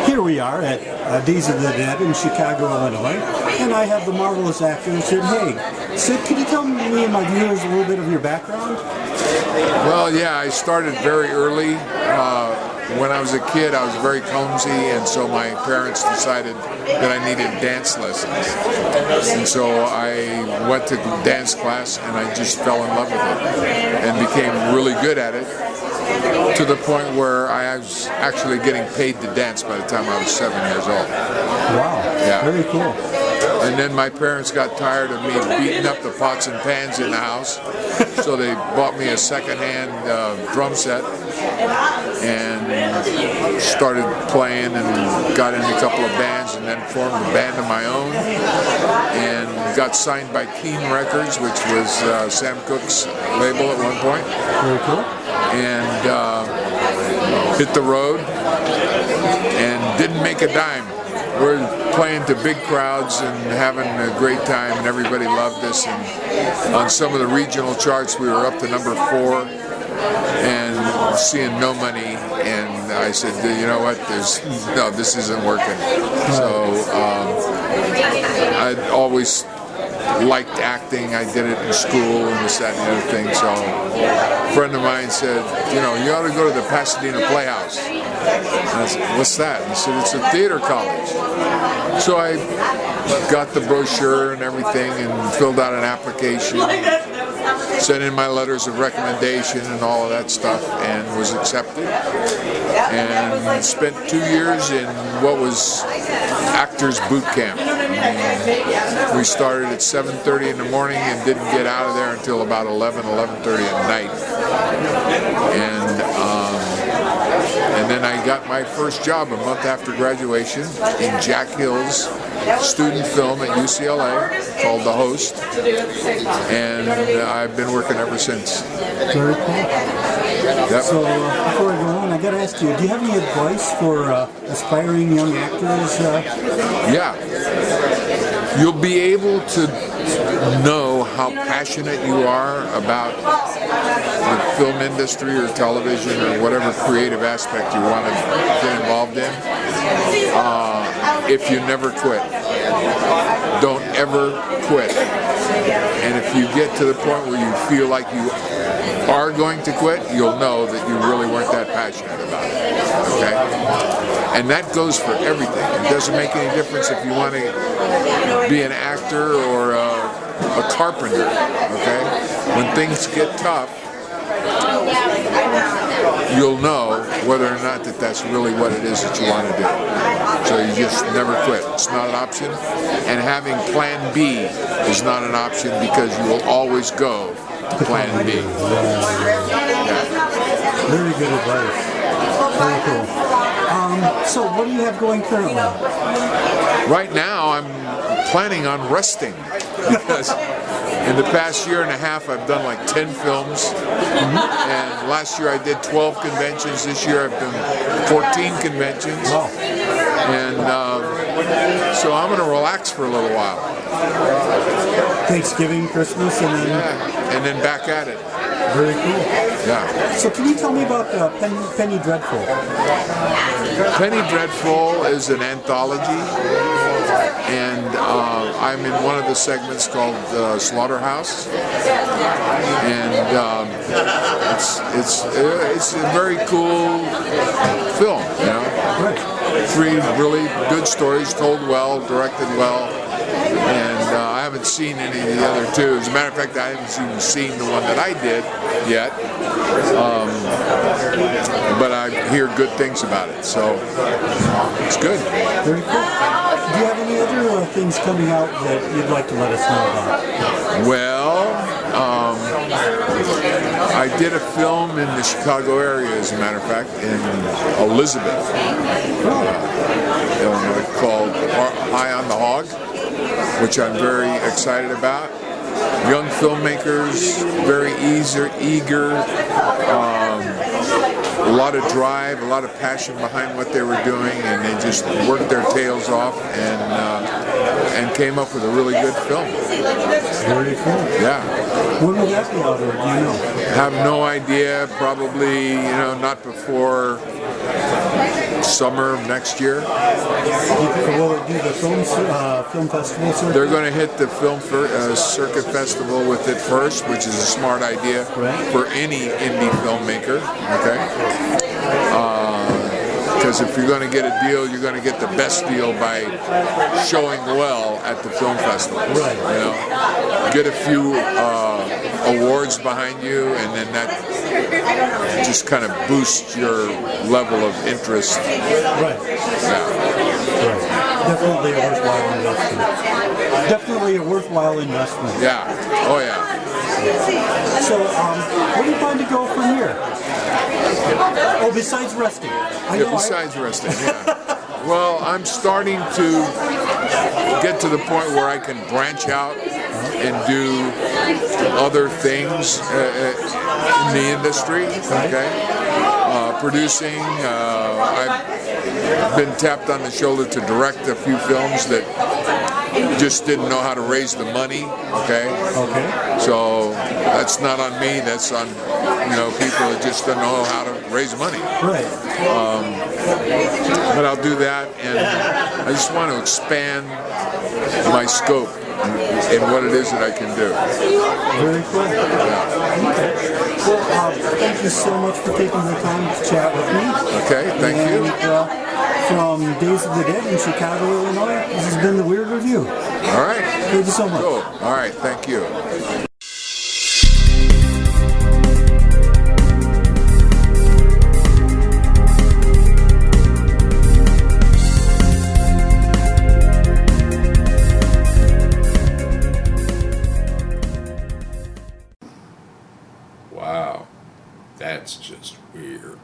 Here we are at Days of the Dead in Chicago, Illinois, and I have the marvelous actor Sid Haig. Sid, can you tell me and my viewers a little bit of your background? Well, yeah, I started very early. When I was a kid, I was very clumsy, and so my parents decided that I needed dance lessons. And so I went to dance class, and I just fell in love with it and became really good at it, to the point where I was actually getting paid to dance by the time I was 7 years old. Wow, yeah. Very cool. And then my parents got tired of me beating up the pots and pans in the house, so they bought me a second-hand drum set and started playing and got in a couple of bands, and then formed a band of my own and got signed by Keen Records, which was Sam Cooke's label at one point. Very cool. And hit the road and didn't make a dime. We're playing to big crowds and having a great time, and everybody loved us. And on some of the regional charts, we were up to number 4 and seeing no money. And I said, you know what? No, this isn't working. So I'd always liked acting. I did it in school and this, that, and the other thing. So a friend of mine said, you know, you ought to go to the Pasadena Playhouse. And I said, what's that? And he said, it's a theater college. So I got the brochure and everything and filled out an application, sent in my letters of recommendation and all of that stuff, and was accepted. And spent 2 years in what was Actors Boot Camp. We started at 7:30 in the morning and didn't get out of there until about 11:30 at night. And then I got my first job a month after graduation in Jack Hill's student film at UCLA called The Host, and I've been working ever since. Very cool. Yep. So before I go on, I got to ask you, do you have any advice for aspiring young actors? Yeah. You'll be able to know how passionate you are about the film industry or television or whatever creative aspect you want to get involved in if you never quit. Don't ever quit. And if you get to the point where you feel like you are going to quit, you'll know that you really weren't that passionate about it. Okay? And that goes for everything. It doesn't make any difference if you want to be an actor or a carpenter. Okay? When things get tough, you'll know whether or not that's really what it is that you want to do. So you just never quit. It's not an option. And having plan B is not an option, because you will always go to plan B. Yeah. Very good advice. Very cool. So what do you have going currently? Right now, I'm planning on resting, because in the past year and a half, I've done like 10 films, and last year I did 12 conventions. This year I've done 14 conventions. Wow. And so I'm going to relax for a little while. Thanksgiving, Christmas, and then back at it. Very cool. Yeah. So can you tell me about Penny Dreadful? Penny Dreadful is an anthology, and I'm in one of the segments called Slaughterhouse, and it's a very cool film. You know, Right. 3 really good stories, told well, directed well, and I haven't seen any of the other 2. As a matter of fact, I haven't even seen the one that I did yet, but I hear good things about it, so it's good. Very cool. Do you have any other things coming out that you'd like to let us know about? Well, I did a film in the Chicago area, as a matter of fact, in Elizabeth, Illinois, called High on the Hog, which I'm very excited about. Young filmmakers, very eager, a lot of drive, a lot of passion behind what they were doing, and they just worked their tails off and came up with a really good film. Very cool. Yeah. When will that be out, or do you know? Have no idea. Probably, not before summer of next year. Will it do the film festival circuit? They're going to hit the film circuit festival with it first, which is a smart idea for any indie filmmaker. Okay. Because if you're going to get a deal, you're going to get the best deal by showing well at the film festival. Right. You know, get a few awards behind you, and then that just kind of boosts your level of interest. Right. Yeah. Right. Definitely a worthwhile investment. Definitely a worthwhile investment. Yeah. Oh yeah. So, where do you plan to go from here? Oh, besides resting. Besides resting, yeah. Well, I'm starting to get to the point where I can branch out and do other things in the industry. Okay, producing. I've been tapped on the shoulder to direct a few films that just didn't know how to raise the money. Okay. Okay. So that's not on me. That's on people that just don't know how to raise money. Right. But I'll do that, and I just want to expand my scope in what it is that I can do. Very cool. Yeah. Okay. Well, thank you so much for taking the time to chat with me. Okay, thank you. From Days of the Dead in Chicago, Illinois, this has been The Weird Review. All right. Thank you so much. Cool. All right, thank you. Wow, that's just weird.